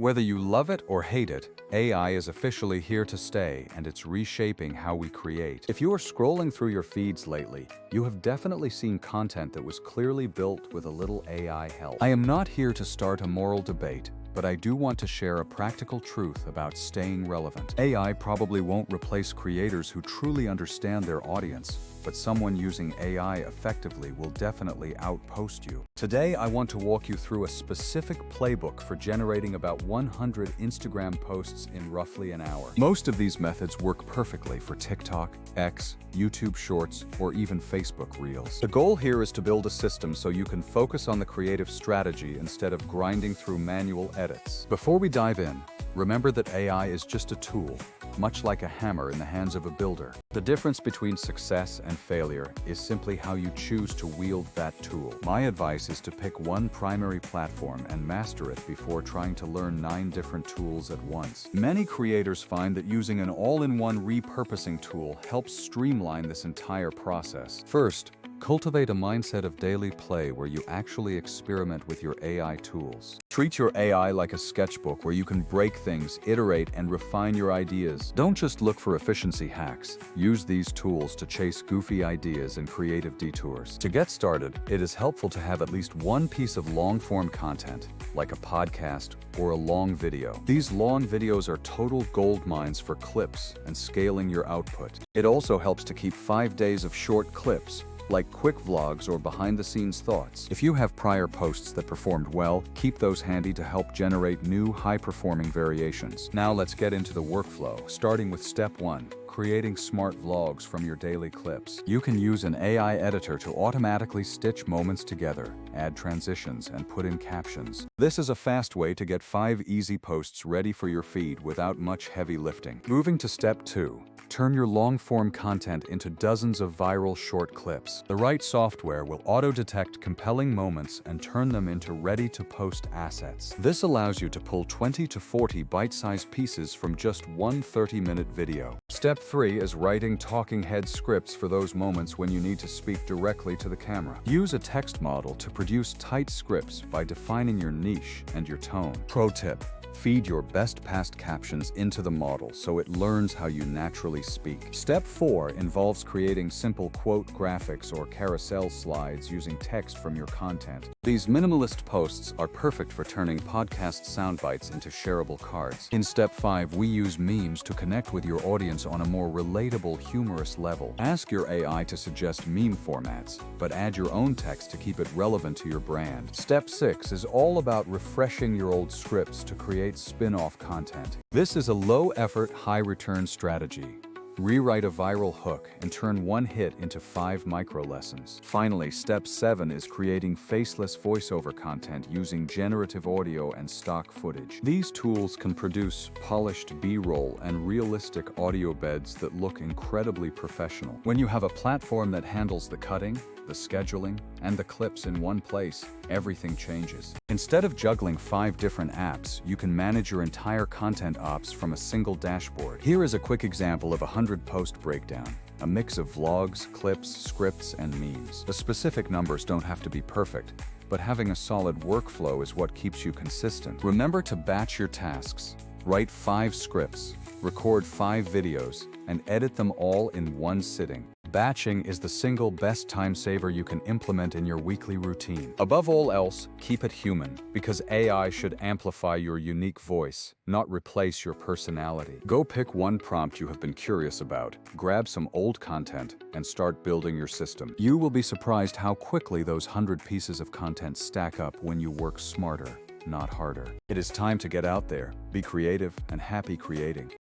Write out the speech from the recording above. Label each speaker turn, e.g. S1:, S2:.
S1: Whether you love it or hate it, AI is officially here to stay, and it's reshaping how we create. If you are scrolling through your feeds lately, you have definitely seen content that was clearly built with a little AI help. I am not here to start a moral debate, but I do want to share a practical truth about staying relevant. AI probably won't replace creators who truly understand their audience, but someone using AI effectively will definitely outpost you. Today, I want to walk you through a specific playbook for generating about 100 Instagram posts in roughly an hour. Most of these methods work perfectly for TikTok, X, YouTube Shorts, or even Facebook Reels. The goal here is to build a system so you can focus on the creative strategy instead of grinding through manual edits. Before we dive in, remember that AI is just a tool, much like a hammer in the hands of a builder. The difference between success and failure is simply how you choose to wield that tool. My advice is to pick one primary platform and master it before trying to learn 9 different tools at once. Many creators find that using an all-in-one repurposing tool helps streamline this entire process. First, cultivate a mindset of daily play where you actually experiment with your AI tools. Treat your AI like a sketchbook where you can break things, iterate, and refine your ideas. Don't just look for efficiency hacks. Use these tools to chase goofy ideas and creative detours. To get started, it is helpful to have at least one piece of long-form content, like a podcast or a long video. These long videos are total gold mines for clips and scaling your output. It also helps to keep 5 days of short clips, like quick vlogs or behind-the-scenes thoughts. If you have prior posts that performed well, keep those handy to help generate new, high-performing variations. Now let's get into the workflow, starting with step 1. Creating smart vlogs from your daily clips. You can use an AI editor to automatically stitch moments together, add transitions, and put in captions. This is a fast way to get 5 easy posts ready for your feed without much heavy lifting. Moving to step 2. Turn your long-form content into dozens of viral short clips. The right software will auto-detect compelling moments and turn them into ready-to-post assets. This allows you to pull 20 to 40 bite-sized pieces from just one 30-minute video. Step 3 is writing talking head scripts for those moments when you need to speak directly to the camera. Use a text model to produce tight scripts by defining your niche and your tone. Pro tip: feed your best past captions into the model so it learns how you naturally speak. Step 4 involves creating simple quote graphics or carousel slides using text from your content. These minimalist posts are perfect for turning podcast sound bites into shareable cards. In step 5, we use memes to connect with your audience on a more relatable, humorous level. Ask your AI to suggest meme formats, but add your own text to keep it relevant to your brand. Step 6 is all about refreshing your old scripts to create spin-off content. This is a low-effort, high-return strategy. Rewrite a viral hook and turn one hit into 5 micro-lessons. Finally, step 7 is creating faceless voiceover content using generative audio and stock footage. These tools can produce polished B-roll and realistic audio beds that look incredibly professional. When you have a platform that handles the cutting, the scheduling, and the clips in one place, everything changes. Instead of juggling 5 different apps, you can manage your entire content ops from a single dashboard. Here is a quick example of a 100-post breakdown. A mix of vlogs, clips, scripts, and memes. The specific numbers don't have to be perfect, but having a solid workflow is what keeps you consistent. Remember to batch your tasks. Write 5 scripts, record 5 videos, and edit them all in one sitting. Batching is the single best time saver you can implement in your weekly routine. Above all else, keep it human, because AI should amplify your unique voice, not replace your personality. Go pick one prompt you have been curious about, grab some old content, and start building your system. You will be surprised how quickly those 100 pieces of content stack up when you work smarter, not harder. It is time to get out there, be creative, and happy creating.